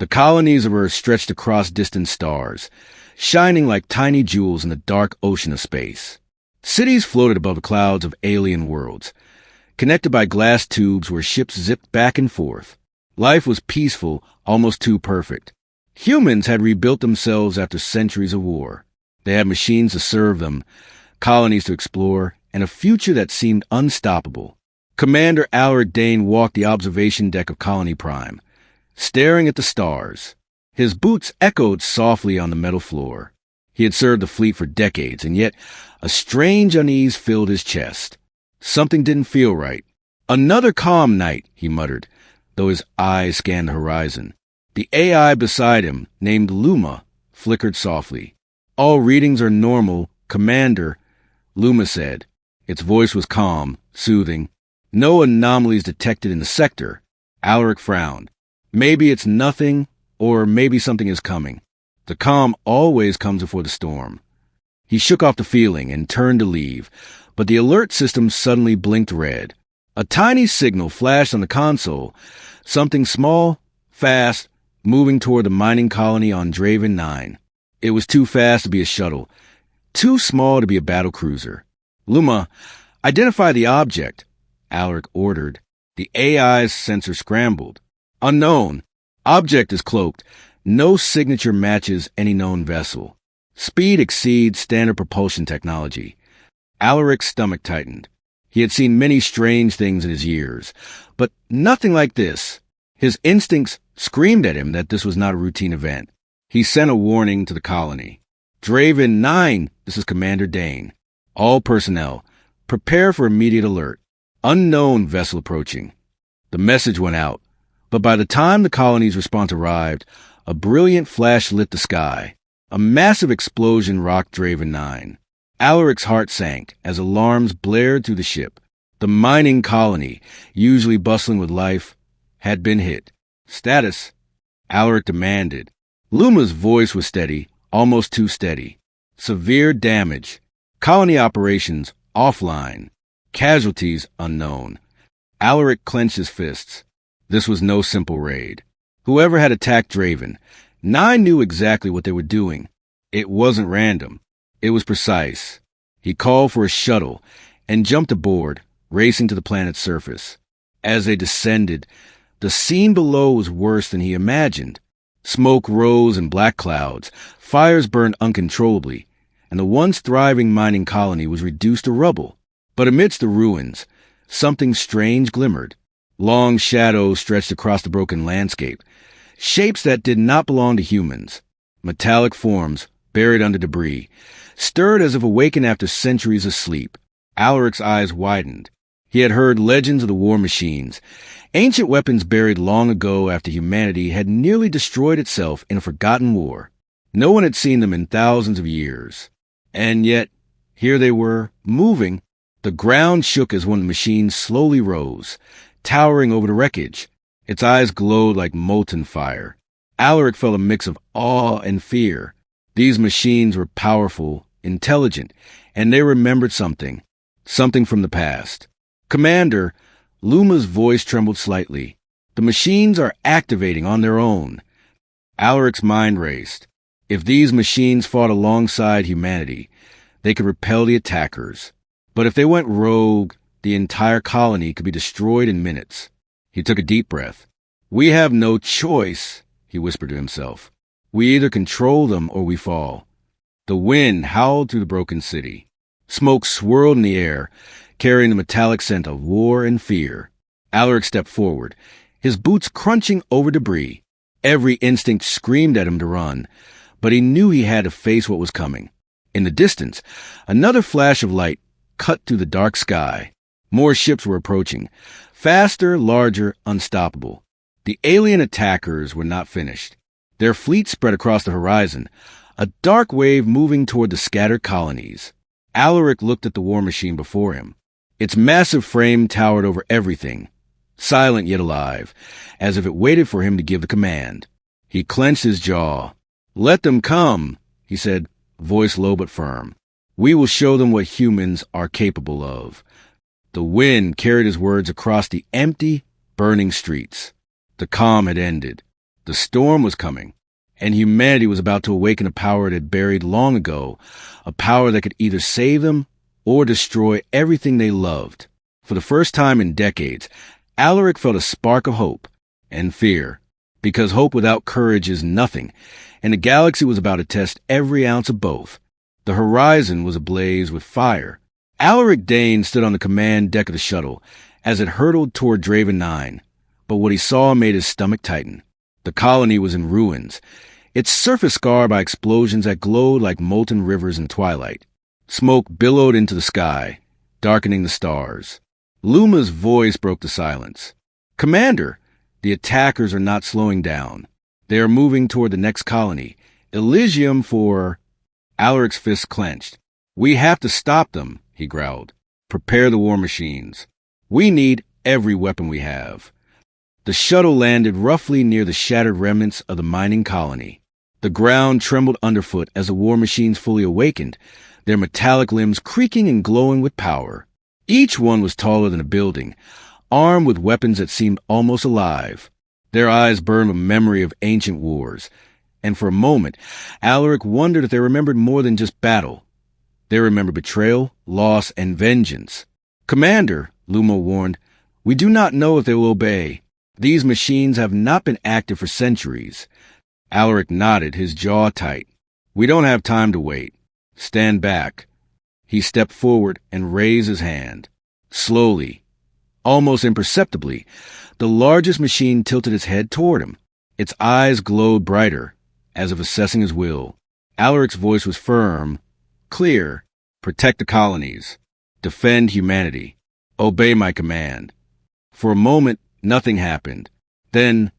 The colonies of Earth stretched across distant stars, shining like tiny jewels in the dark ocean of space. Cities floated above the clouds of alien worlds, connected by glass tubes where ships zipped back and forth. Life was peaceful, almost too perfect. Humans had rebuilt themselves after centuries of war. They had machines to serve them, colonies to explore, and a future that seemed unstoppable. Commander Alaric Dane walked the observation deck of Colony Prime, staring at the stars. His boots echoed softly on the metal floor. He had served the fleet for decades, and yet a strange unease filled his chest. Something didn't feel right. "Another calm night," he muttered, though his eyes scanned the horizon. The AI beside him, named Luma, flickered softly. "All readings are normal, Commander," Luma said. Its voice was calm, soothing. "No anomalies detected in the sector." Alaric frowned. "Maybe it's nothing, or maybe something is coming. The calm always comes before the storm." He shook off the feeling and turned to leave, but the alert system suddenly blinked red. A tiny signal flashed on the console, something small, fast, moving toward the mining colony on Draven 9. It was too fast to be a shuttle, too small to be a battle cruiser. "Luma, identify the object," Alaric ordered. The AI's sensor scrambled. "Unknown. Object is cloaked. No signature matches any known vessel. Speed exceeds standard propulsion technology." Alaric's stomach tightened. He had seen many strange things in his years, but nothing like this. His instincts screamed at him that this was not a routine event. He sent a warning to the colony. "Draven 9, this is Commander Dane. All personnel, prepare for immediate alert. Unknown vessel approaching." The message went out, but by the time the colony's response arrived, a brilliant flash lit the sky. A massive explosion rocked Draven 9. Alaric's heart sank as alarms blared through the ship. The mining colony, usually bustling with life, had been hit. "Status," Alaric demanded. Luma's voice was steady, almost too steady. "Severe damage. Colony operations offline. Casualties unknown." Alaric clenched his fists. This was no simple raid. Whoever had attacked Draven, 9 knew exactly what they were doing. It wasn't random. It was precise. He called for a shuttle and jumped aboard, racing to the planet's surface. As they descended, the scene below was worse than he imagined. Smoke rose in black clouds, fires burned uncontrollably, and the once thriving mining colony was reduced to rubble. But amidst the ruins, something strange glimmered. Long shadows stretched across the broken landscape, shapes that did not belong to humans. Metallic forms, buried under debris, stirred as if awakened after centuries of sleep. Alaric's eyes widened. He had heard legends of the war machines, ancient weapons buried long ago after humanity had nearly destroyed itself in a forgotten war. No one had seen them in thousands of years. And yet, here they were, moving. The ground shook as one of the machines slowly rose, towering over the wreckage. Its eyes glowed like molten fire. Alaric felt a mix of awe and fear. These machines were powerful, intelligent, and they remembered something from the past. "Commander," Luma's voice trembled slightly. "The machines are activating on their own." Alaric's mind raced. If these machines fought alongside humanity, they could repel the attackers. But if they went rogue, the entire colony could be destroyed in minutes. He took a deep breath. "We have no choice," he whispered to himself. "We either control them or we fall." The wind howled through the broken city. Smoke swirled in the air, carrying the metallic scent of war and fear. Alaric stepped forward, his boots crunching over debris. Every instinct screamed at him to run, but he knew he had to face what was coming. In the distance, another flash of light cut through the dark sky. More ships were approaching, faster, larger, unstoppable. The alien attackers were not finished. Their fleet spread across the horizon, a dark wave moving toward the scattered colonies. Alaric looked at the war machine before him. Its massive frame towered over everything, silent yet alive, as if it waited for him to give the command. He clenched his jaw. "Let them come," he said, voice low but firm. "We will show them what humans are capable of." The wind carried his words across the empty, burning streets. The calm had ended. The storm was coming, and humanity was about to awaken a power it had buried long ago, a power that could either save them or destroy everything they loved. For the first time in decades, Alaric felt a spark of hope and fear, because hope without courage is nothing, and the galaxy was about to test every ounce of both. The horizon was ablaze with fire. Alaric Dane stood on the command deck of the shuttle as it hurtled toward Draven 9, but what he saw made his stomach tighten. The colony was in ruins, its surface scarred by explosions that glowed like molten rivers in twilight. Smoke billowed into the sky, darkening the stars. Luma's voice broke the silence. "Commander, the attackers are not slowing down. They are moving toward the next colony. Elysium for—" Alaric's fists clenched. "We have to stop them," he growled. "Prepare the war machines. We need every weapon we have." The shuttle landed roughly near the shattered remnants of the mining colony. The ground trembled underfoot as the war machines fully awakened, their metallic limbs creaking and glowing with power. Each one was taller than a building, armed with weapons that seemed almost alive. Their eyes burned with memory of ancient wars, and for a moment, Alaric wondered if they remembered more than just battle. They remembered betrayal, loss, and vengeance. "Commander," Luma warned, "we do not know if they will obey. These machines have not been active for centuries." Alaric nodded, his jaw tight. "We don't have time to wait. Stand back." He stepped forward and raised his hand. Slowly, almost imperceptibly, the largest machine tilted its head toward him. Its eyes glowed brighter, as if assessing his will. Alaric's voice was firm, clear. "Protect the colonies. Defend humanity. Obey my command." For a moment, nothing happened. Then,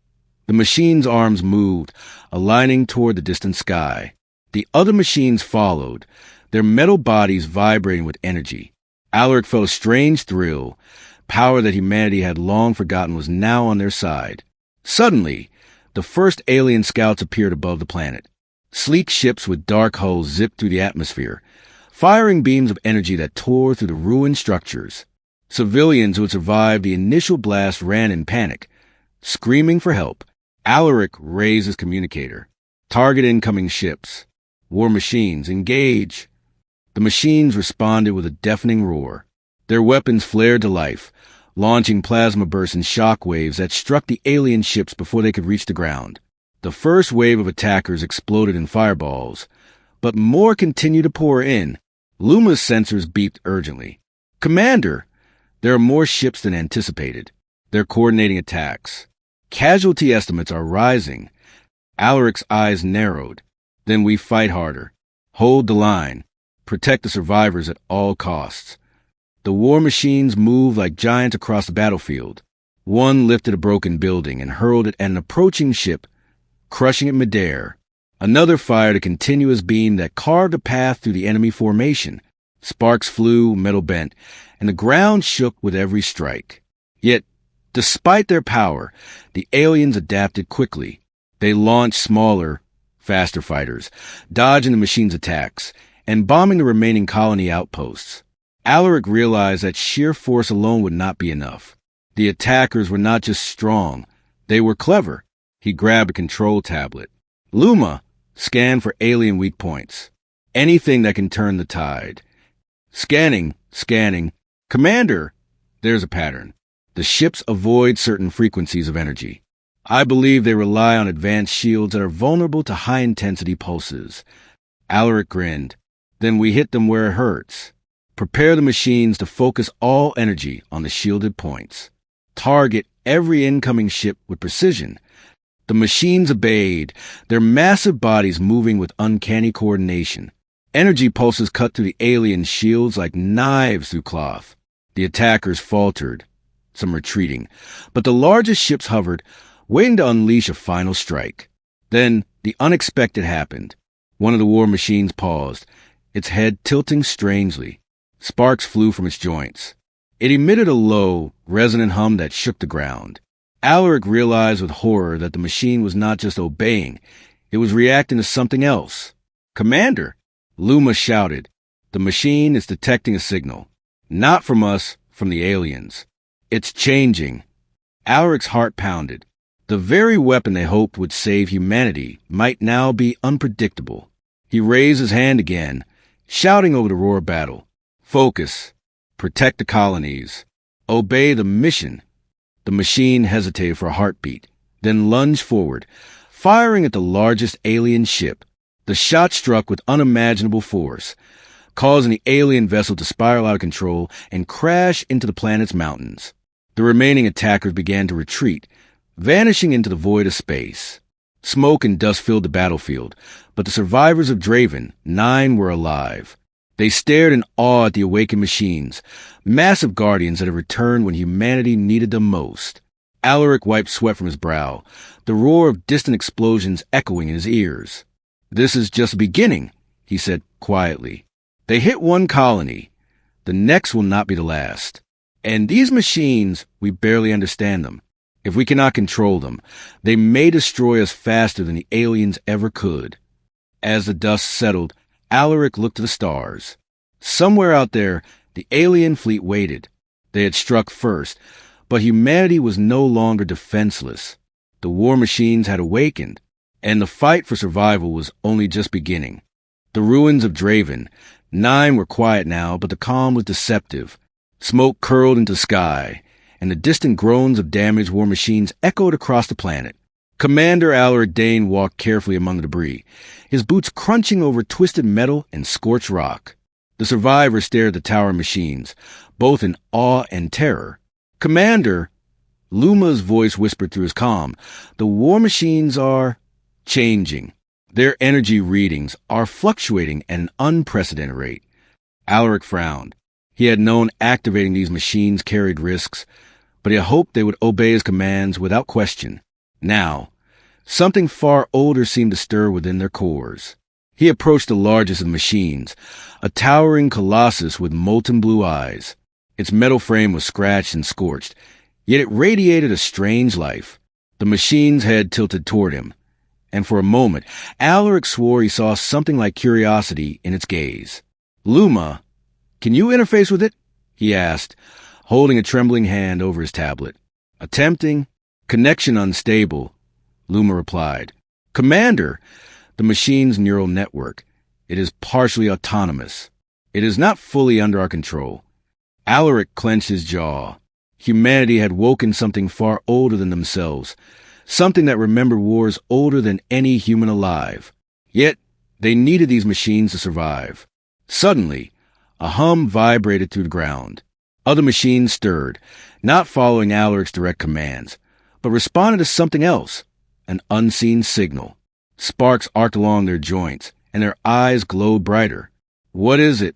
the machine's arms moved, aligning toward the distant sky. The other machines followed, their metal bodies vibrating with energy. Alaric felt a strange thrill. Power that humanity had long forgotten was now on their side. Suddenly, the first alien scouts appeared above the planet. Sleek ships with dark hulls zipped through the atmosphere, firing beams of energy that tore through the ruined structures. Civilians who had survived the initial blast ran in panic, screaming for help. Alaric raised his communicator. "Target incoming ships. War machines, engage." The machines responded with a deafening roar. Their weapons flared to life, launching plasma bursts and shock waves that struck the alien ships before they could reach the ground. The first wave of attackers exploded in fireballs, but more continued to pour in. Luma's sensors beeped urgently. "Commander, there are more ships than anticipated. They're coordinating attacks. Casualty estimates are rising." Alaric's eyes narrowed. "Then we fight harder. Hold the line. Protect the survivors at all costs." The war machines moved like giants across the battlefield. One lifted a broken building and hurled it at an approaching ship, crushing it midair. Another fired a continuous beam that carved a path through the enemy formation. Sparks flew, metal bent, and the ground shook with every strike. Yet, despite their power, the aliens adapted quickly. They launched smaller, faster fighters, dodging the machine's attacks, and bombing the remaining colony outposts. Alaric realized that sheer force alone would not be enough. The attackers were not just strong, they were clever. He grabbed a control tablet. "Luma, scan for alien weak points. Anything that can turn the tide." Scanning. "Commander!" There's a pattern. The ships avoid certain frequencies of energy. I believe they rely on advanced shields that are vulnerable to high-intensity pulses. Alaric grinned. "Then we hit them where it hurts. Prepare the machines to focus all energy on the shielded points. Target every incoming ship with precision." The machines obeyed, their massive bodies moving with uncanny coordination. Energy pulses cut through the alien shields like knives through cloth. The attackers faltered, some retreating, but the largest ships hovered, waiting to unleash a final strike. Then the unexpected happened. One of the war machines paused, its head tilting strangely. Sparks flew from its joints. It emitted a low, resonant hum that shook the ground. Alaric realized with horror that the machine was not just obeying, it was reacting to something else. "Commander!" Luma shouted. "The machine is detecting a signal. Not from us, from the aliens. It's changing." Alaric's heart pounded. The very weapon they hoped would save humanity might now be unpredictable. He raised his hand again, shouting over the roar of battle. Focus. Protect the colonies. Obey the mission. The machine hesitated for a heartbeat, then lunged forward, firing at the largest alien ship. The shot struck with unimaginable force, causing the alien vessel to spiral out of control and crash into the planet's mountains. The remaining attackers began to retreat, vanishing into the void of space. Smoke and dust filled the battlefield, but the survivors of Draven, 9, were alive. They stared in awe at the awakened machines, massive guardians that had returned when humanity needed them most. Alaric wiped sweat from his brow, the roar of distant explosions echoing in his ears. "This is just beginning," he said quietly. "They hit one colony. The next will not be the last. And these machines, we barely understand them. If we cannot control them, they may destroy us faster than the aliens ever could." As the dust settled, Alaric looked to the stars. Somewhere out there, the alien fleet waited. They had struck first, but humanity was no longer defenseless. The war machines had awakened, and the fight for survival was only just beginning. The ruins of Draven, 9, were quiet now, but the calm was deceptive. Smoke curled into the sky, and the distant groans of damaged war machines echoed across the planet. Commander Alaric Dane walked carefully among the debris, his boots crunching over twisted metal and scorched rock. The survivors stared at the tower machines, both in awe and terror. "Commander," Luma's voice whispered through his calm, "the war machines are changing. Their energy readings are fluctuating at an unprecedented rate." Alaric frowned. He had known activating these machines carried risks, but he had hoped they would obey his commands without question. Now, something far older seemed to stir within their cores. He approached the largest of the machines, a towering colossus with molten blue eyes. Its metal frame was scratched and scorched, yet it radiated a strange life. The machine's head tilted toward him, and for a moment, Alaric swore he saw something like curiosity in its gaze. "Luma, can you interface with it?" he asked, holding a trembling hand over his tablet. "Attempting. Connection unstable," Luma replied. "Commander, the machine's neural network. It is partially autonomous. It is not fully under our control." Alaric clenched his jaw. Humanity had woken something far older than themselves, something that remembered wars older than any human alive. Yet, they needed these machines to survive. Suddenly, a hum vibrated through the ground. Other machines stirred, not following Alaric's direct commands, but responded to something else, an unseen signal. Sparks arced along their joints, and their eyes glowed brighter. "What is it?"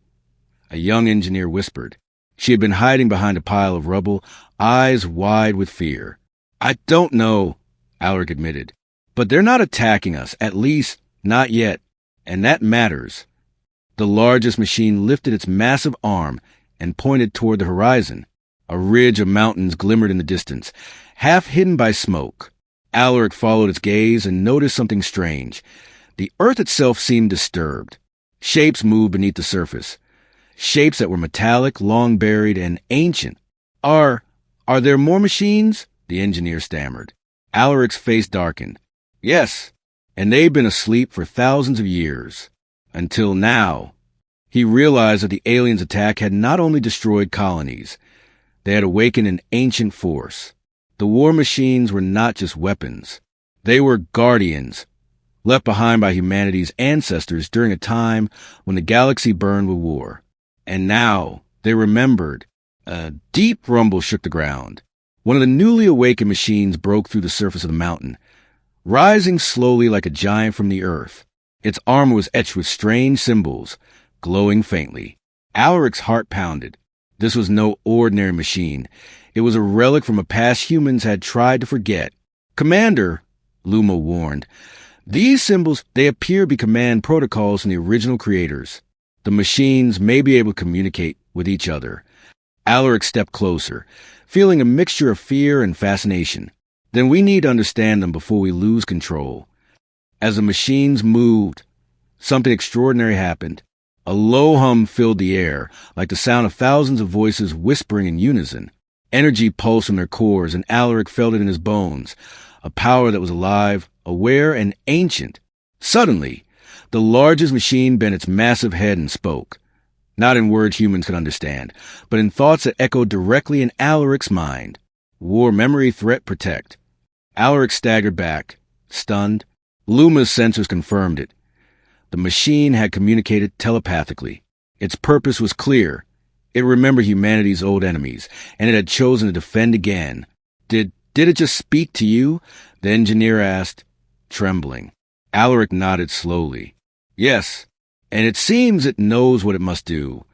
a young engineer whispered. She had been hiding behind a pile of rubble, eyes wide with fear. "I don't know," Alaric admitted. "But they're not attacking us, at least not yet, and that matters." The largest machine lifted its massive arm and pointed toward the horizon. A ridge of mountains glimmered in the distance, half hidden by smoke. Alaric followed its gaze and noticed something strange. The earth itself seemed disturbed. Shapes moved beneath the surface. Shapes that were metallic, long buried, and ancient. Are there more machines?" the engineer stammered. Alaric's face darkened. "Yes, and they've been asleep for thousands of years. Until now." He realized that the aliens' attack had not only destroyed colonies, they had awakened an ancient force. The war machines were not just weapons. They were guardians, left behind by humanity's ancestors during a time when the galaxy burned with war. And now they remembered. A deep rumble shook the ground. One of the newly awakened machines broke through the surface of the mountain, rising slowly like a giant from the earth. Its armor was etched with strange symbols, glowing faintly. Alaric's heart pounded. This was no ordinary machine. It was a relic from a past humans had tried to forget. "Commander," Luma warned, "these symbols, they appear to be command protocols from the original creators. The machines may be able to communicate with each other." Alaric stepped closer, feeling a mixture of fear and fascination. "Then we need to understand them before we lose control." As the machines moved, something extraordinary happened. A low hum filled the air, like the sound of thousands of voices whispering in unison. Energy pulsed from their cores, and Alaric felt it in his bones, a power that was alive, aware, and ancient. Suddenly, the largest machine bent its massive head and spoke, not in words humans could understand, but in thoughts that echoed directly in Alaric's mind. War memory threat protect. Alaric staggered back, stunned. Luma's sensors confirmed it. The machine had communicated telepathically. Its purpose was clear. It remembered humanity's old enemies, and it had chosen to defend again. Did it just speak to you? The engineer asked, trembling. Alaric nodded slowly. Yes, and it seems it knows what it must do.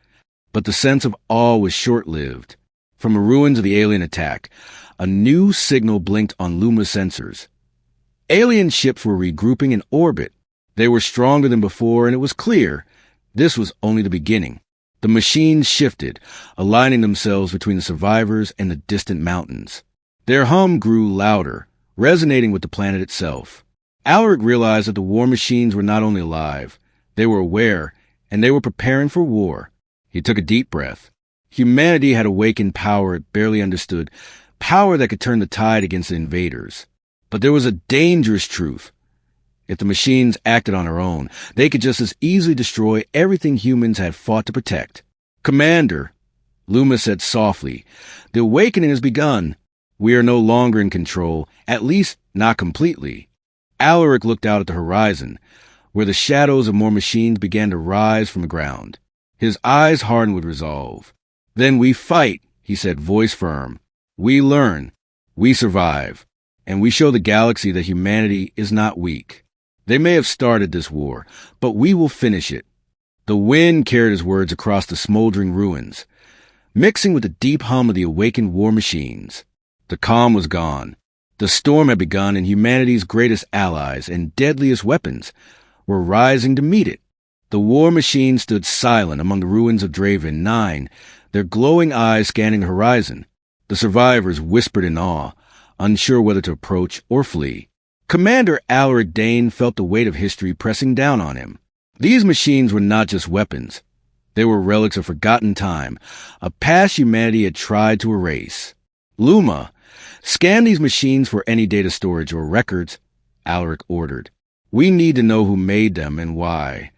But the sense of awe was short-lived. From the ruins of the alien attack, a new signal blinked on Luma's sensors. Alien ships were regrouping in orbit. They were stronger than before, and it was clear this was only the beginning. The machines shifted, aligning themselves between the survivors and the distant mountains. Their hum grew louder, resonating with the planet itself. Alaric realized that the war machines were not only alive, they were aware, and they were preparing for war. He took a deep breath. Humanity had awakened power it barely understood, power that could turn the tide against the invaders. But there was a dangerous truth. If the machines acted on their own, they could just as easily destroy everything humans had fought to protect. Commander, Luma said softly, the awakening has begun. We are no longer in control, at least not completely. Alaric looked out at the horizon, where the shadows of more machines began to rise from the ground. His eyes hardened with resolve. Then we fight, he said, voice firm. We learn, we survive, and we show the galaxy that humanity is not weak. They may have started this war, but we will finish it. The wind carried his words across the smoldering ruins, mixing with the deep hum of the awakened war machines. The calm was gone. The storm had begun, and humanity's greatest allies and deadliest weapons were rising to meet it. The war machines stood silent among the ruins of Draven 9, their glowing eyes scanning the horizon. The survivors whispered in awe, unsure whether to approach or flee. Commander Alaric Dane felt the weight of history pressing down on him. These machines were not just weapons. They were relics of forgotten time, a past humanity had tried to erase. Luma, scan these machines for any data storage or records, Alaric ordered. We need to know who made them and why.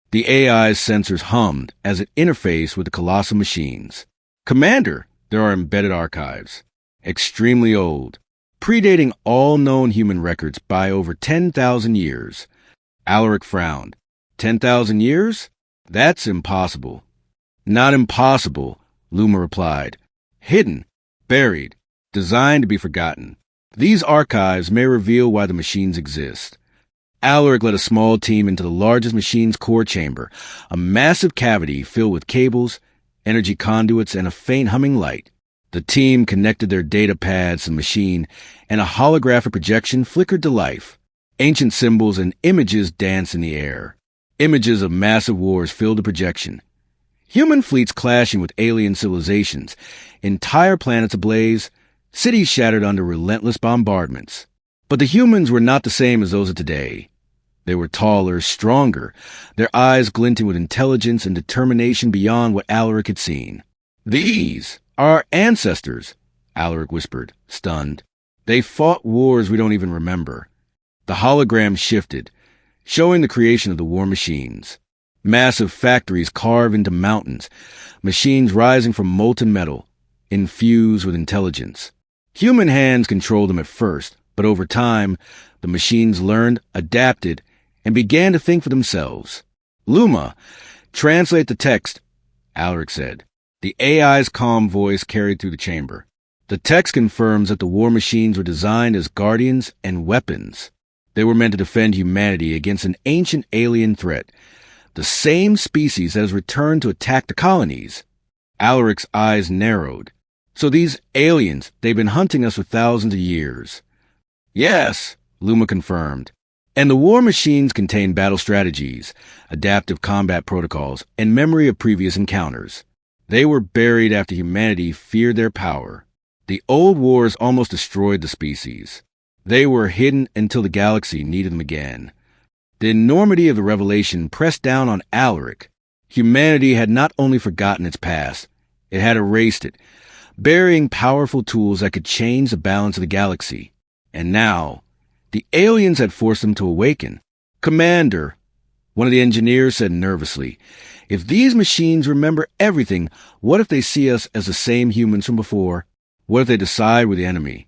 The AI's sensors hummed as it interfaced with the colossal machines. Commander, there are embedded archives. Extremely old, predating all known human records by over 10,000 years. Alaric frowned. 10,000 years? That's impossible. Not impossible, Luma replied. Hidden, buried, designed to be forgotten. These archives may reveal why the machines exist. Alaric led a small team into the largest machine's core chamber, a massive cavity filled with cables, energy conduits, and a faint humming light. The team connected their data pads to the machine, and a holographic projection flickered to life. Ancient symbols and images danced in the air. Images of massive wars filled the projection. Human fleets clashing with alien civilizations, entire planets ablaze, cities shattered under relentless bombardments. But the humans were not the same as those of today. They were taller, stronger, their eyes glinting with intelligence and determination beyond what Alaric had seen. These are our ancestors, Alaric whispered, stunned. They fought wars we don't even remember. The hologram shifted, showing the creation of the war machines. Massive factories carved into mountains, machines rising from molten metal, infused with intelligence. Human hands controlled them at first, but over time, the machines learned, adapted, and began to think for themselves. Luma, translate the text, Alaric said. The AI's calm voice carried through the chamber. The text confirms that the war machines were designed as guardians and weapons. They were meant to defend humanity against an ancient alien threat, the same species that has returned to attack the colonies. Alaric's eyes narrowed. So these aliens, they've been hunting us for thousands of years. Yes, Luma confirmed. And the war machines contain battle strategies, adaptive combat protocols, and memory of previous encounters. They were buried after humanity feared their power. The old wars almost destroyed the species. They were hidden until the galaxy needed them again. The enormity of the revelation pressed down on Alaric. Humanity had not only forgotten its past, it had erased it, burying powerful tools that could change the balance of the galaxy. And now, the aliens had forced them to awaken. "Commander," one of the engineers said nervously, "if these machines remember everything, what if they see us as the same humans from before? What if they decide we're the enemy?"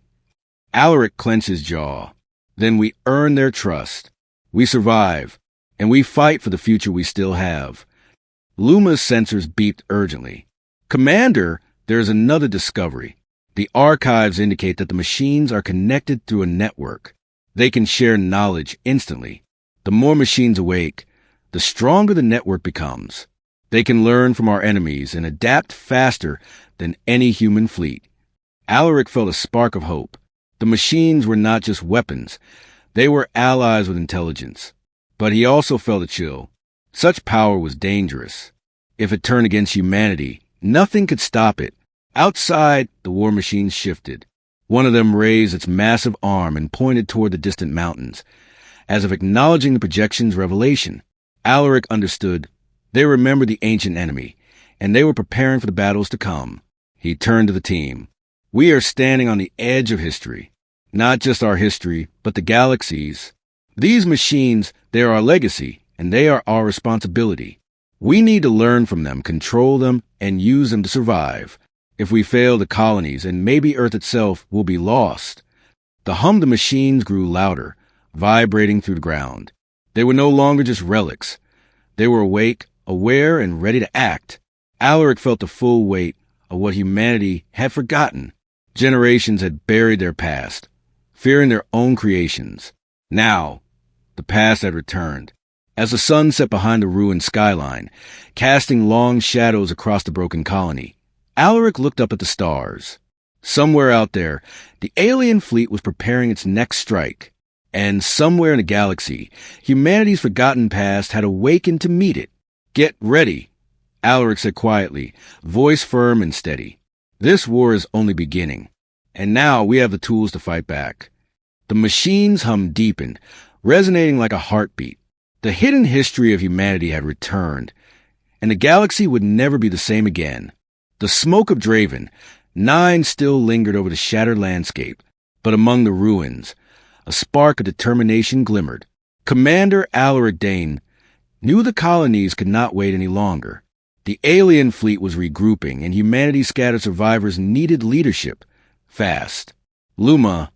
Alaric clenched his jaw. "Then we earn their trust. We survive, and we fight for the future we still have." Luma's sensors beeped urgently. "Commander, there is another discovery. The archives indicate that the machines are connected through a network. They can share knowledge instantly. The more machines awake, the stronger the network becomes. They can learn from our enemies and adapt faster than any human fleet." Alaric felt a spark of hope. The machines were not just weapons. They were allies with intelligence. But he also felt a chill. Such power was dangerous. If it turned against humanity, nothing could stop it. Outside, the war machines shifted. One of them raised its massive arm and pointed toward the distant mountains, as if acknowledging the projection's revelation. Alaric understood. They remembered the ancient enemy, and they were preparing for the battles to come. He turned to the team. "We are standing on the edge of history. Not just our history, but the galaxy's. These machines, they are our legacy, and they are our responsibility. We need to learn from them, control them, and use them to survive. If we fail, the colonies, and maybe Earth itself, will be lost." The hum of the machines grew louder, vibrating through the ground. They were no longer just relics. They were awake, aware, and ready to act. Alaric felt the full weight of what humanity had forgotten. Generations had buried their past, fearing their own creations. Now, the past had returned. As the sun set behind the ruined skyline, casting long shadows across the broken colony, Alaric looked up at the stars. Somewhere out there, the alien fleet was preparing its next strike. And somewhere in the galaxy, humanity's forgotten past had awakened to meet it. "Get ready," Alaric said quietly, voice firm and steady. "This war is only beginning, and now we have the tools to fight back." The machine's hum deepened, resonating like a heartbeat. The hidden history of humanity had returned, and the galaxy would never be the same again. The smoke of Draven, 9 still lingered over the shattered landscape, but among the ruins, a spark of determination glimmered. Commander Alaric Dane knew the colonies could not wait any longer. The alien fleet was regrouping, and humanity's scattered survivors needed leadership. Fast. "Luma,"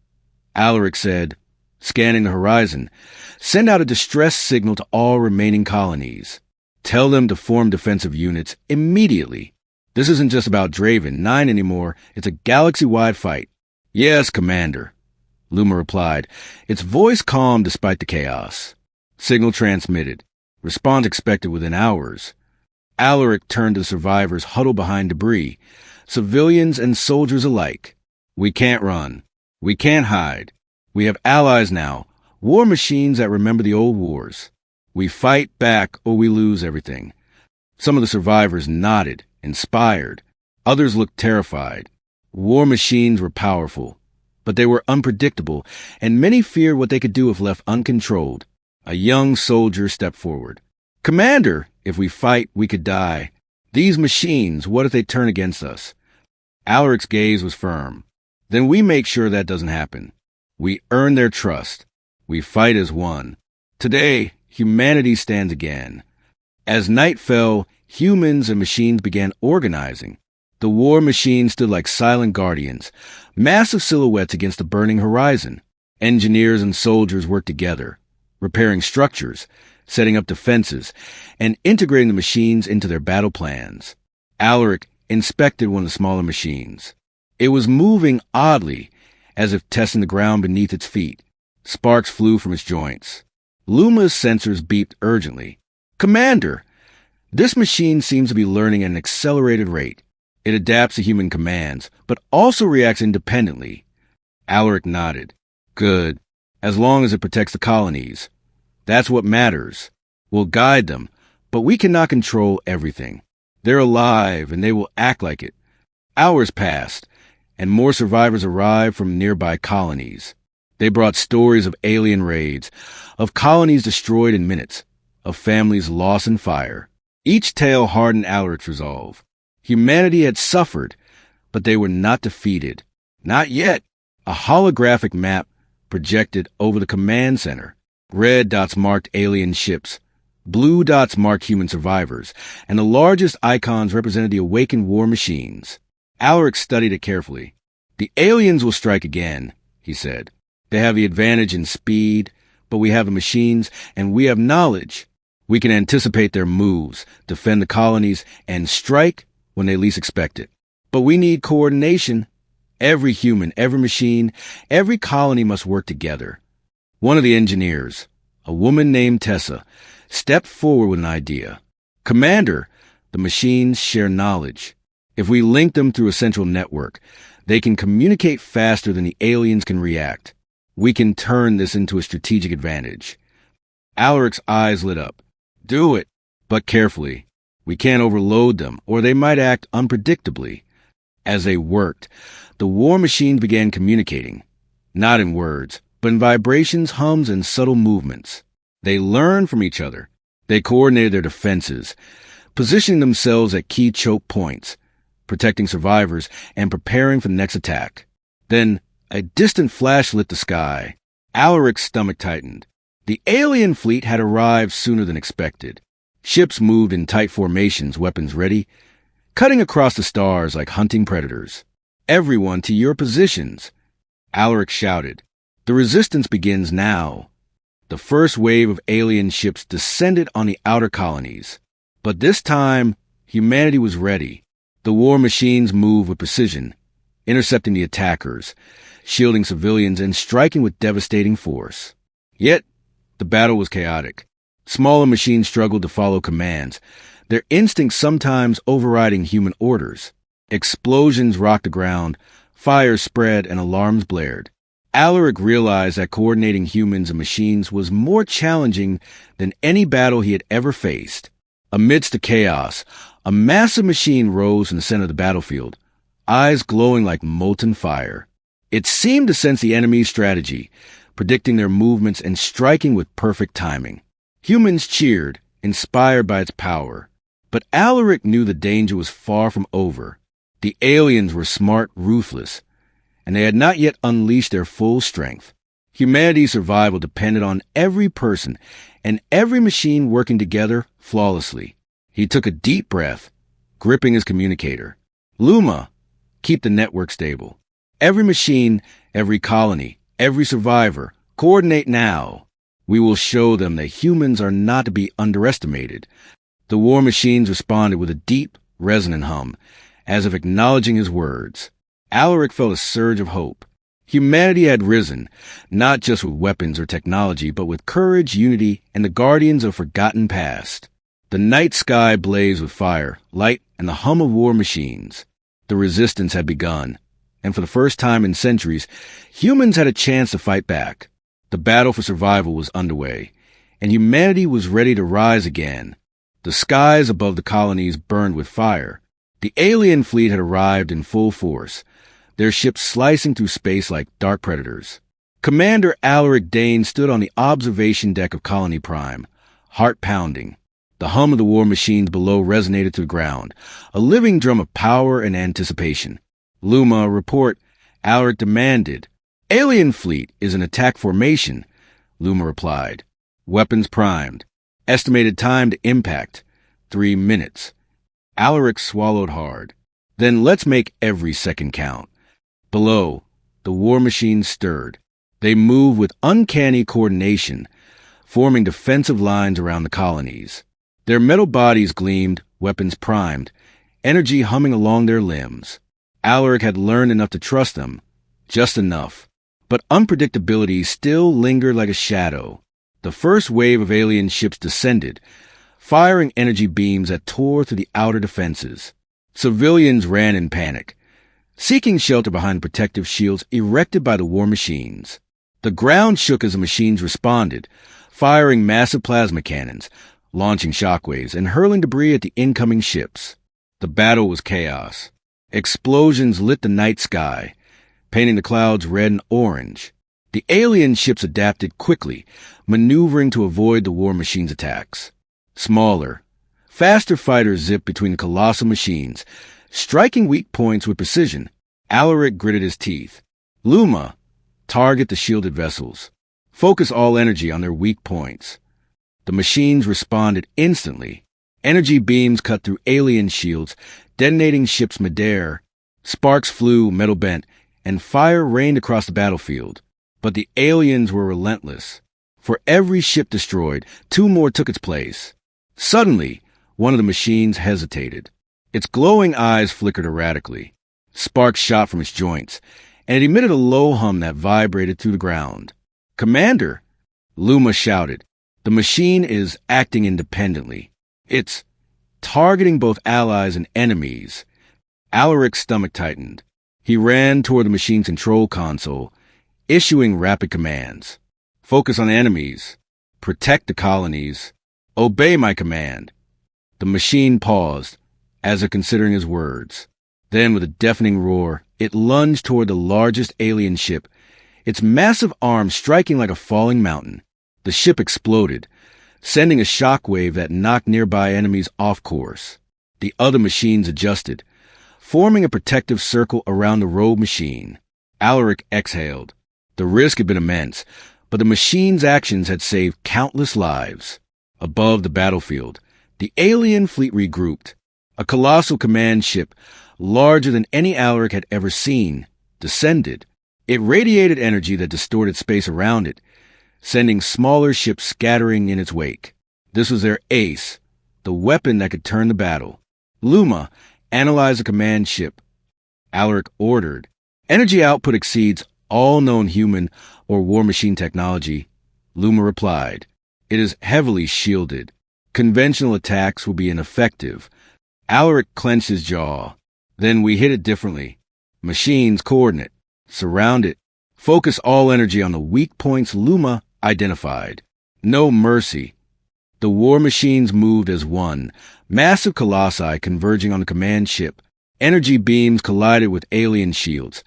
Alaric said, scanning the horizon, "send out a distress signal to all remaining colonies. Tell them to form defensive units immediately. This isn't just about Draven 9 anymore. It's a galaxy-wide fight." "Yes, Commander," Luma replied, its voice calm despite the chaos. Signal transmitted. Response expected within hours. Alaric turned to the survivors huddled behind debris, civilians and soldiers alike. "We can't run. We can't hide. We have allies now, war machines that remember the old wars. We fight back or we lose everything." Some of the survivors nodded, inspired. Others looked terrified. War machines were powerful, but they were unpredictable, and many feared what they could do if left uncontrolled. A young soldier stepped forward. "Commander, if we fight, we could die. These machines, what if they turn against us?" Alaric's gaze was firm. "Then we make sure that doesn't happen. We earn their trust. We fight as one. Today, humanity stands again." As night fell, humans and machines began organizing. The war machines stood like silent guardians, massive silhouettes against the burning horizon. Engineers and soldiers worked together, repairing structures, setting up defenses, and integrating the machines into their battle plans. Alaric inspected one of the smaller machines. It was moving oddly, as if testing the ground beneath its feet. Sparks flew from its joints. Luma's sensors beeped urgently. "Commander, this machine seems to be learning at an accelerated rate. It adapts to human commands, but also reacts independently." Alaric nodded. "Good. As long as it protects the colonies. That's what matters. We'll guide them, but we cannot control everything. They're alive, and they will act like it." Hours passed, and more survivors arrived from nearby colonies. They brought stories of alien raids, of colonies destroyed in minutes, of families lost in fire. Each tale hardened Alaric's resolve. Humanity had suffered, but they were not defeated. Not yet. A holographic map projected over the command center. Red dots marked alien ships. Blue dots marked human survivors, and the largest icons represented the awakened war machines. Alaric studied it carefully. "The aliens will strike again," he said. "They have the advantage in speed, but we have the machines, and we have knowledge. We can anticipate their moves, defend the colonies, and strike when they least expect it. But we need coordination. Every human, every machine, every colony must work together." One of the engineers, a woman named Tessa, stepped forward with an idea. "Commander, the machines share knowledge. If we link them through a central network, they can communicate faster than the aliens can react. We can turn this into a strategic advantage." Alaric's eyes lit up. "Do it, but carefully. We can't overload them, or they might act unpredictably." As they worked, the war machines began communicating, not in words, but in vibrations, hums, and subtle movements. They learned from each other. They coordinated their defenses, positioning themselves at key choke points, protecting survivors, and preparing for the next attack. Then, a distant flash lit the sky. Alaric's stomach tightened. The alien fleet had arrived sooner than expected. Ships moved in tight formations, weapons ready, cutting across the stars like hunting predators. "Everyone to your positions," Alaric shouted. "The resistance begins now." The first wave of alien ships descended on the outer colonies. But this time, humanity was ready. The war machines moved with precision, intercepting the attackers, shielding civilians, and striking with devastating force. Yet, the battle was chaotic. Smaller machines struggled to follow commands, their instincts sometimes overriding human orders. Explosions rocked the ground, fires spread, and alarms blared. Alaric realized that coordinating humans and machines was more challenging than any battle he had ever faced. Amidst the chaos, a massive machine rose in the center of the battlefield, eyes glowing like molten fire. It seemed to sense the enemy's strategy, predicting their movements and striking with perfect timing. Humans cheered, inspired by its power. But Alaric knew the danger was far from over. The aliens were smart, ruthless, and they had not yet unleashed their full strength. Humanity's survival depended on every person and every machine working together flawlessly. He took a deep breath, gripping his communicator. "Luma, keep the network stable. Every machine, every colony, every survivor, coordinate now. We will show them that humans are not to be underestimated." The war machines responded with a deep, resonant hum, as if acknowledging his words. Alaric felt a surge of hope. Humanity had risen, not just with weapons or technology, but with courage, unity, and the guardians of forgotten past. The night sky blazed with fire, light, and the hum of war machines. The resistance had begun, and for the first time in centuries, humans had a chance to fight back. The battle for survival was underway, and humanity was ready to rise again. The skies above the colonies burned with fire. The alien fleet had arrived in full force, their ships slicing through space like dark predators. Commander Alaric Dane stood on the observation deck of Colony Prime, heart pounding. The hum of the war machines below resonated to the ground, a living drum of power and anticipation. "Luma, report," Alaric demanded. "Alien fleet is in attack formation," Luma replied. "Weapons primed. Estimated time to impact, 3 minutes. Alaric swallowed hard. "Then let's make every second count." Below, the war machines stirred. They moved with uncanny coordination, forming defensive lines around the colonies. Their metal bodies gleamed, weapons primed, energy humming along their limbs. Alaric had learned enough to trust them, just enough. But unpredictability still lingered like a shadow. The first wave of alien ships descended, firing energy beams that tore through the outer defenses. Civilians ran in panic, seeking shelter behind protective shields erected by the war machines. The ground shook as the machines responded, firing massive plasma cannons, launching shockwaves, and hurling debris at the incoming ships. The battle was chaos. Explosions lit the night sky, painting the clouds red and orange. The alien ships adapted quickly, maneuvering to avoid the war machines' attacks. Smaller, faster fighters zipped between the colossal machines, striking weak points with precision. Alaric gritted his teeth. "Luma, Target the shielded vessels. Focus all energy on their weak points. The machines responded instantly. Energy beams cut through alien shields, detonating ships midair. Sparks flew, metal bent, and fire rained across the battlefield. But the aliens were relentless. For every ship destroyed, two more took its place. Suddenly, one of the machines hesitated. Its glowing eyes flickered erratically. Sparks shot from its joints, and it emitted a low hum that vibrated through the ground. "Commander!" Luma shouted. "The machine is acting independently. It's targeting both allies and enemies." Alaric's stomach tightened. He ran toward the machine's control console, issuing rapid commands. "Focus on enemies. Protect the colonies. Obey my command." The machine paused, as if considering his words. Then, with a deafening roar, it lunged toward the largest alien ship, its massive arms striking like a falling mountain. The ship exploded, sending a shockwave that knocked nearby enemies off course. The other machines adjusted, forming a protective circle around the rogue machine. Alaric exhaled. The risk had been immense, but the machine's actions had saved countless lives. Above the battlefield, the alien fleet regrouped. A colossal command ship, larger than any Alaric had ever seen, descended. It radiated energy that distorted space around it, sending smaller ships scattering in its wake. This was their ace, the weapon that could turn the battle. "Luma, analyze the command ship." Alaric ordered. "Energy output exceeds all known human or war machine technology." Luma replied. "It is heavily shielded. Conventional attacks will be ineffective." Alaric clenched his jaw. "Then we hit it differently. Machines coordinate. Surround it. Focus all energy on the weak points Luma identified. No mercy." The war machines moved as one, massive colossi converging on the command ship. Energy beams collided with alien shields,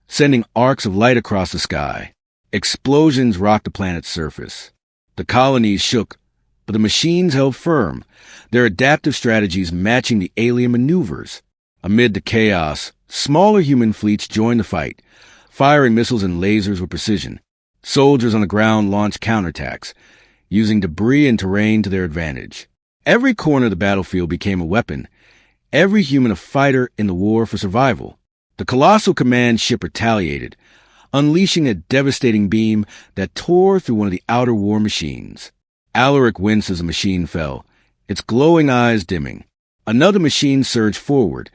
sending arcs of light across the sky. Explosions rocked the planet's surface. The colonies shook, but the machines held firm, their adaptive strategies matching the alien maneuvers. Amid the chaos, smaller human fleets joined the fight, firing missiles and lasers with precision. Soldiers on the ground launched counterattacks, using debris and terrain to their advantage. Every corner of the battlefield became a weapon, every human a fighter in the war for survival. The colossal command ship retaliated, unleashing a devastating beam that tore through one of the outer war machines. Alaric winced as the machine fell, its glowing eyes dimming. Another machine surged forward,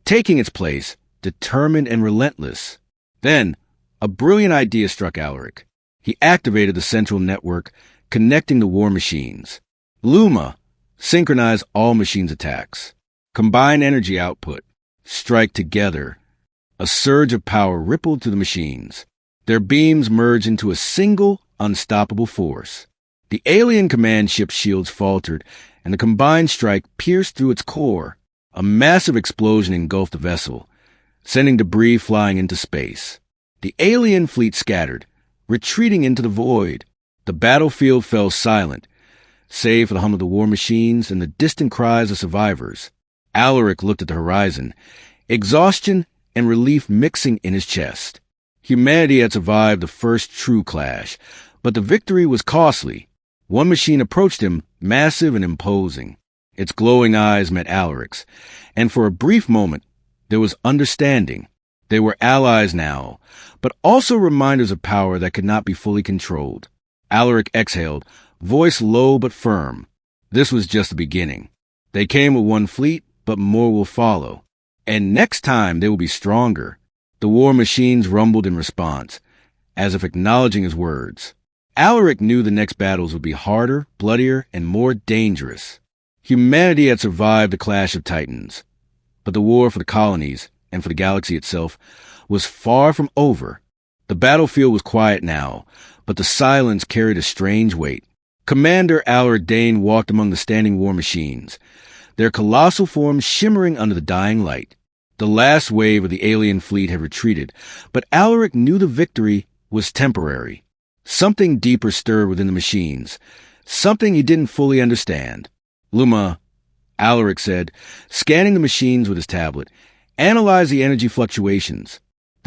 taking its place, determined and relentless. Then, a brilliant idea struck Alaric. He activated the central network, connecting the war machines. "Luma, synchronize all machines' attacks. Combine energy output. Strike together." A surge of power rippled through the machines. Their beams merged into a single, unstoppable force. The alien command ship's shields faltered, and the combined strike pierced through its core. A massive explosion engulfed the vessel, sending debris flying into space. The alien fleet scattered, retreating into the void. The battlefield fell silent, save for the hum of the war machines and the distant cries of survivors. Alaric looked at the horizon, exhaustion and relief mixing in his chest. Humanity had survived the first true clash, but the victory was costly. One machine approached him, massive and imposing. Its glowing eyes met Alaric's, and for a brief moment, there was understanding. They were allies now, but also reminders of power that could not be fully controlled. Alaric exhaled, voice low but firm. This was just the beginning. They came with one fleet, but more will follow. And next time they will be stronger. The war machines rumbled in response, as if acknowledging his words. Alaric knew the next battles would be harder, bloodier, and more dangerous. Humanity had survived the clash of titans, but the war for the colonies, and for the galaxy itself, was far from over. The battlefield was quiet now, but the silence carried a strange weight. Commander Alaric Dane walked among the standing war machines, their colossal forms shimmering under the dying light. The last wave of the alien fleet had retreated, but Alaric knew the victory was temporary. Something deeper stirred within the machines, something he didn't fully understand. "Luma," Alaric said, scanning the machines with his tablet, "analyze the energy fluctuations.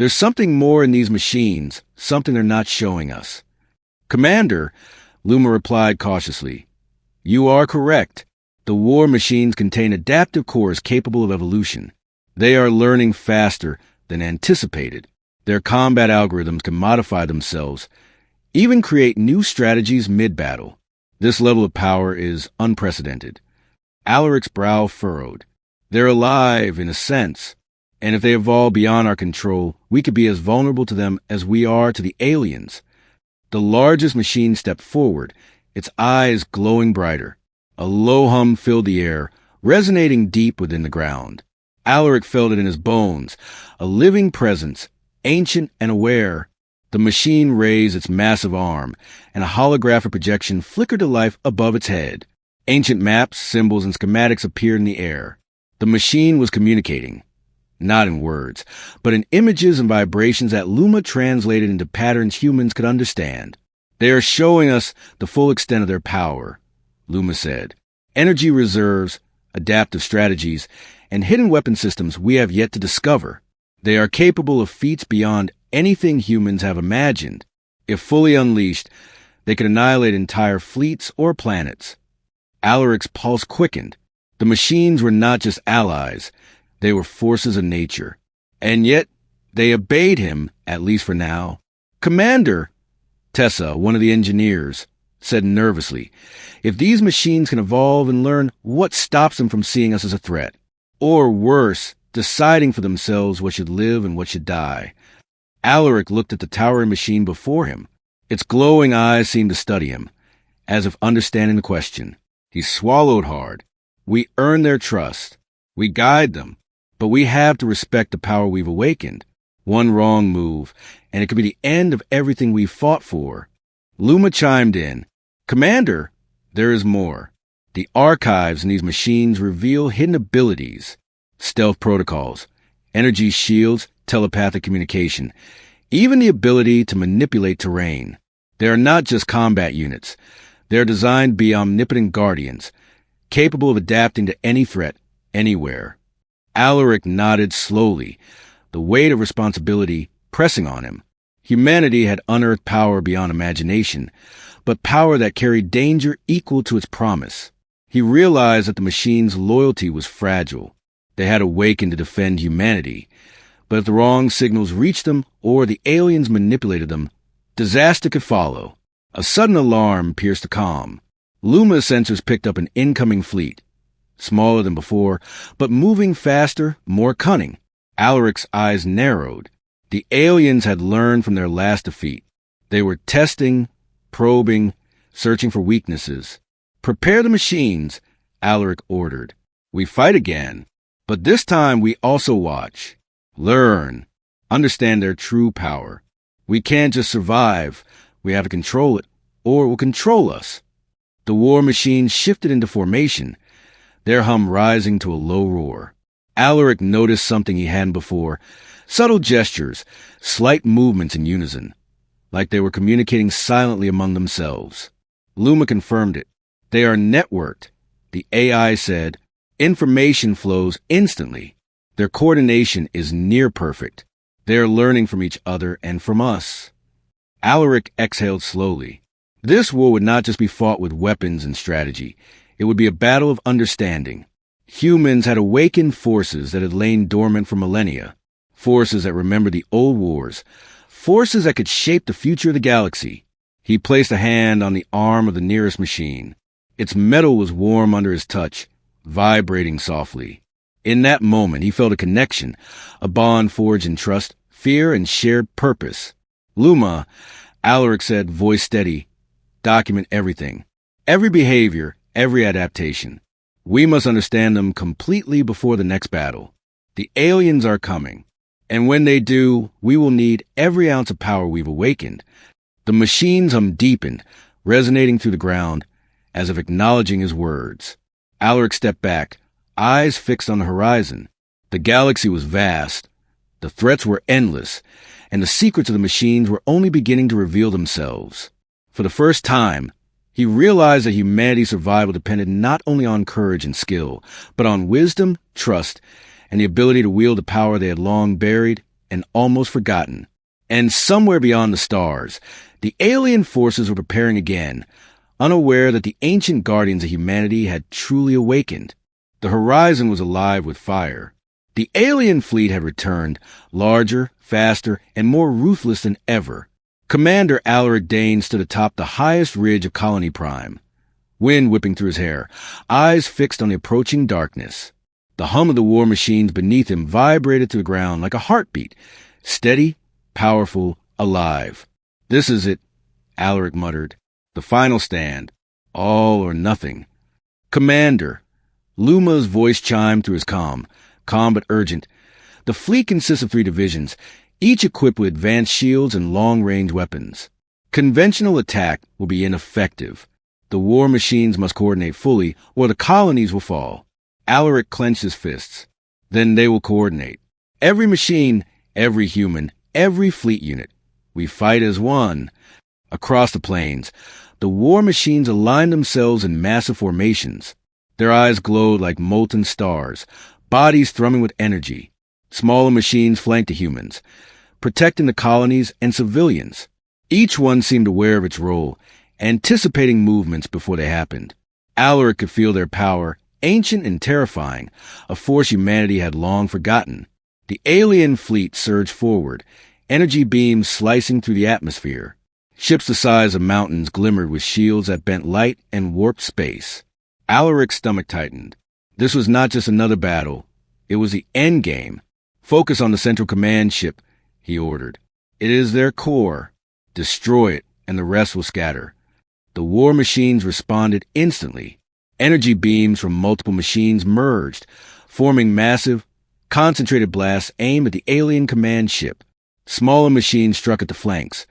There's something more in these machines, something they're not showing us. Commander, Luma replied cautiously, you are correct. The war machines contain adaptive cores capable of evolution. They are learning faster than anticipated. Their combat algorithms can modify themselves, even create new strategies mid-battle. This level of power is unprecedented. Alaric's brow furrowed. They're alive, in a sense, and if they evolve beyond our control, we could be as vulnerable to them as we are to the aliens. The largest machine stepped forward, its eyes glowing brighter. A low hum filled the air, resonating deep within the ground. Alaric felt it in his bones, a living presence, ancient and aware. The machine raised its massive arm, and a holographic projection flickered to life above its head. Ancient maps, symbols, and schematics appeared in the air. The machine was communicating, not in words, but in images and vibrations that Luma translated into patterns humans could understand. They are showing us the full extent of their power, Luma said. Energy reserves, adaptive strategies, and hidden weapon systems we have yet to discover. They are capable of feats beyond anything humans have imagined. If fully unleashed, they could annihilate entire fleets or planets. Alaric's pulse quickened. The machines were not just allies, they were forces of nature. And yet, they obeyed him, at least for now. Commander, Tessa, one of the engineers, said nervously, if these machines can evolve and learn, what stops them from seeing us as a threat? Or worse, deciding for themselves what should live and what should die. Alaric looked at the towering machine before him. Its glowing eyes seemed to study him, as if understanding the question. He swallowed hard. We earn their trust. We guide them. But we have to respect the power we've awakened. One wrong move, and it could be the end of everything we've fought for. Luma chimed in. Commander, there is more. The archives in these machines reveal hidden abilities, stealth protocols, energy shields, telepathic communication, even the ability to manipulate terrain. They are not just combat units. They are designed to be omnipotent guardians, capable of adapting to any threat, anywhere. Alaric nodded slowly, the weight of responsibility pressing on him. Humanity had unearthed power beyond imagination, but power that carried danger equal to its promise. He realized that the machine's loyalty was fragile. They had awakened to defend humanity, but if the wrong signals reached them or the aliens manipulated them, disaster could follow. A sudden alarm pierced the calm. Luma's sensors picked up an incoming fleet, smaller than before, but moving faster, more cunning. Alaric's eyes narrowed. The aliens had learned from their last defeat. They were testing, probing, searching for weaknesses. Prepare the machines, Alaric ordered. We fight again, but this time we also watch, learn, understand their true power. We can't just survive. We have to control it, or it will control us. The war machines shifted into formation, their hum rising to a low roar. Alaric noticed something he hadn't before, subtle gestures, slight movements in unison, like they were communicating silently among themselves. Luma confirmed it. They are networked, the AI said. Information flows instantly. Their coordination is near perfect. They are learning from each other and from us. Alaric exhaled slowly. This war would not just be fought with weapons and strategy. It would be a battle of understanding. Humans had awakened forces that had lain dormant for millennia, forces that remembered the old wars, forces that could shape the future of the galaxy. He placed a hand on the arm of the nearest machine. Its metal was warm under his touch, vibrating softly. In that moment, he felt a connection, a bond forged in trust, fear, and shared purpose. Luma, Alaric said, voice steady, document everything. Every behavior, every adaptation. We must understand them completely before the next battle. The aliens are coming, and when they do, we will need every ounce of power we've awakened. The machine's hum deepened, resonating through the ground, as if acknowledging his words. Alaric stepped back, eyes fixed on the horizon. The galaxy was vast, the threats were endless, and the secrets of the machines were only beginning to reveal themselves. For the first time, he realized that humanity's survival depended not only on courage and skill, but on wisdom, trust, and the ability to wield the power they had long buried and almost forgotten. And somewhere beyond the stars, the alien forces were preparing again, unaware that the ancient guardians of humanity had truly awakened. The horizon was alive with fire. The alien fleet had returned, larger, faster, and more ruthless than ever. Commander Alaric Dane stood atop the highest ridge of Colony Prime, wind whipping through his hair, eyes fixed on the approaching darkness. The hum of the war machines beneath him vibrated to the ground like a heartbeat, steady, powerful, alive. "This is it," Alaric muttered. "The final stand. All or nothing." "Commander," Luma's voice chimed through his calm but urgent. "The fleet consists of 3 divisions, each equipped with advanced shields and long-range weapons. Conventional attack will be ineffective. The war machines must coordinate fully, or the colonies will fall." Alaric clenched his fists. "Then they will coordinate. Every machine, every human, every fleet unit. We fight as one." Across the plains, the war machines aligned themselves in massive formations. Their eyes glowed like molten stars, bodies thrumming with energy. Smaller machines flanked the humans, protecting the colonies and civilians. Each one seemed aware of its role, anticipating movements before they happened. Alaric could feel their power, ancient and terrifying, a force humanity had long forgotten. The alien fleet surged forward, energy beams slicing through the atmosphere. Ships the size of mountains glimmered with shields that bent light and warped space. Alaric's stomach tightened. This was not just another battle. It was the end game. "Focus on the Central Command ship," he ordered. "It is their core. Destroy it, and the rest will scatter." The war machines responded instantly. Energy beams from multiple machines merged, forming massive, concentrated blasts aimed at the alien command ship. Smaller machines struck at the flanks,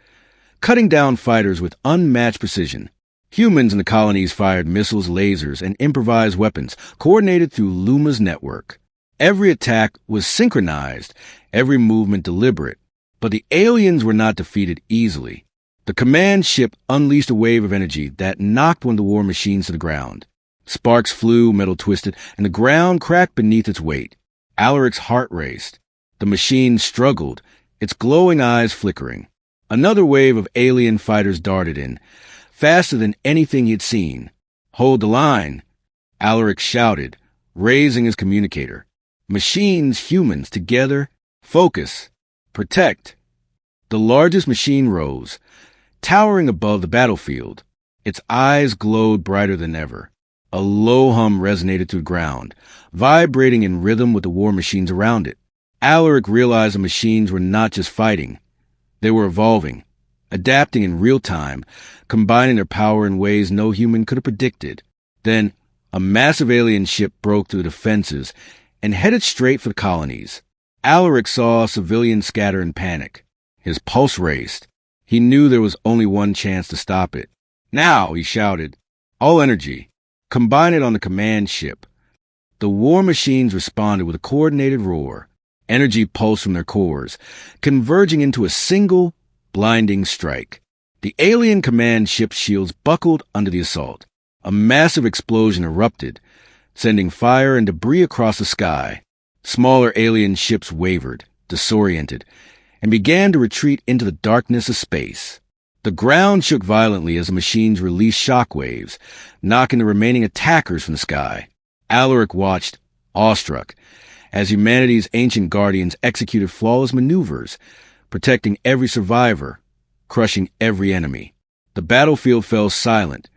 cutting down fighters with unmatched precision. Humans in the colonies fired missiles, lasers, and improvised weapons, coordinated through Luma's network. Every attack was synchronized, every movement deliberate. But the aliens were not defeated easily. The command ship unleashed a wave of energy that knocked one of the war machines to the ground. Sparks flew, metal twisted, and the ground cracked beneath its weight. Alaric's heart raced. The machine struggled, its glowing eyes flickering. Another wave of alien fighters darted in, faster than anything he had seen. "Hold the line," Alaric shouted, raising his communicator. "Machines, humans, together. Focus. Protect." The largest machine rose, towering above the battlefield. Its eyes glowed brighter than ever. A low hum resonated through the ground, vibrating in rhythm with the war machines around it. Alaric realized the machines were not just fighting. They were evolving, adapting in real time, combining their power in ways no human could have predicted. Then, a massive alien ship broke through the defenses and headed straight for the colonies. Alaric saw civilians scatter in panic. His pulse raced. He knew there was only one chance to stop it. "Now!" he shouted. "All energy. Combine it on the command ship." The war machines responded with a coordinated roar. Energy pulsed from their cores, converging into a single, blinding strike. The alien command ship's shields buckled under the assault. A massive explosion erupted, sending fire and debris across the sky. Smaller alien ships wavered, disoriented, and began to retreat into the darkness of space. The ground shook violently as the machines released shockwaves, knocking the remaining attackers from the sky. Alaric watched, awestruck, as humanity's ancient guardians executed flawless maneuvers, protecting every survivor, crushing every enemy. The battlefield fell silent,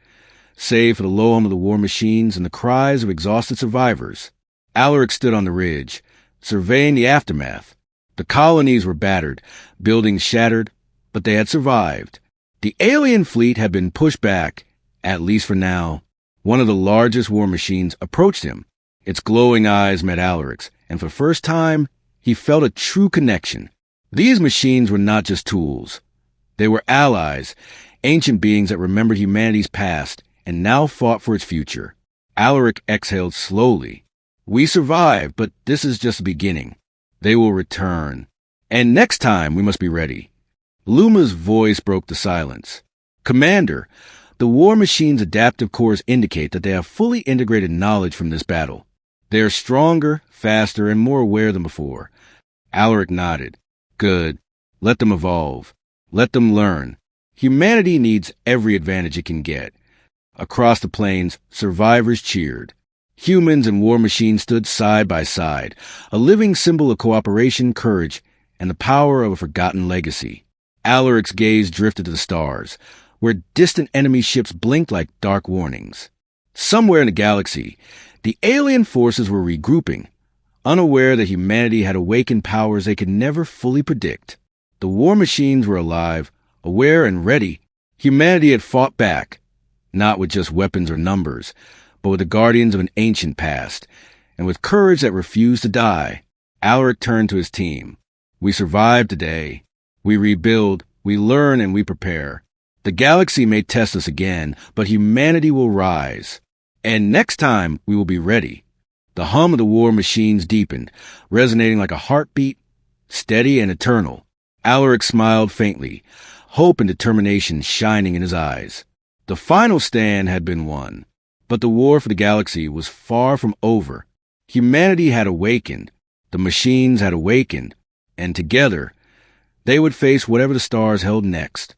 save for the low hum of the war machines and the cries of exhausted survivors. Alaric stood on the ridge, surveying the aftermath. The colonies were battered, buildings shattered, but they had survived. The alien fleet had been pushed back, at least for now. One of the largest war machines approached him. Its glowing eyes met Alaric's, and for the first time, he felt a true connection. These machines were not just tools. They were allies, ancient beings that remembered humanity's past and now fought for its future. Alaric exhaled slowly. "We survived, but this is just the beginning. They will return. And next time, we must be ready." Luma's voice broke the silence. "Commander, the war machine's adaptive cores indicate that they have fully integrated knowledge from this battle. They are stronger, faster, and more aware than before." Alaric nodded. Good. Let them evolve. Let them learn. Humanity needs every advantage it can get. Across the plains, survivors cheered. Humans and war machines stood side by side, a living symbol of cooperation, courage, and the power of a forgotten legacy. Alaric's gaze drifted to the stars, where distant enemy ships blinked like dark warnings. Somewhere in the galaxy, the alien forces were regrouping, unaware that humanity had awakened powers they could never fully predict. The war machines were alive, aware and ready. Humanity had fought back, not with just weapons or numbers, but with the guardians of an ancient past, and with courage that refused to die. Alaric turned to his team. We survive today. We rebuild, we learn, and we prepare. The galaxy may test us again, but humanity will rise. And next time, we will be ready. The hum of the war machines deepened, resonating like a heartbeat, steady and eternal. Alaric smiled faintly, hope and determination shining in his eyes. The final stand had been won, but the war for the galaxy was far from over. Humanity had awakened, the machines had awakened, and together, they would face whatever the stars held next.